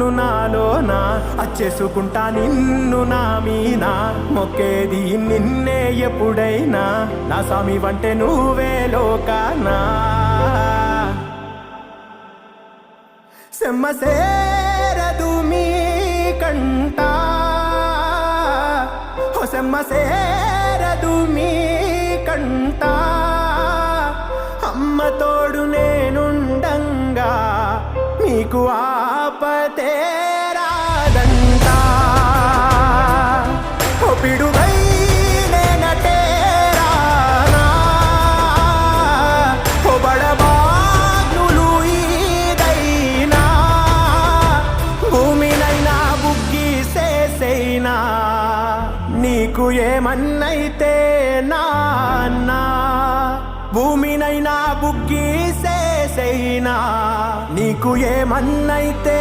నన్ను నాలోనా అచ్చేసుకుంటా నిన్ను నా మీన మొక్కేది నిన్నే ఎప్పుడైనా నా స్వామి వంటే నువ్వే లోకానా సెమ్మ సేరదు మీ కంట సెమ్మ సేరదు మీ కంట అమ్మ తోడు నేనుండంగా మీకు ఆపతే రాదంట పిడుగై నేనటే రానా బడబాగ్నులు ఈదైనా భూమినైనా బుగ్గిసేసైనా నీకు ఏమన్నైతే నాన్నా భూమినైనా బుగ్గిసేసైనా నీకు ఏమన్నైతే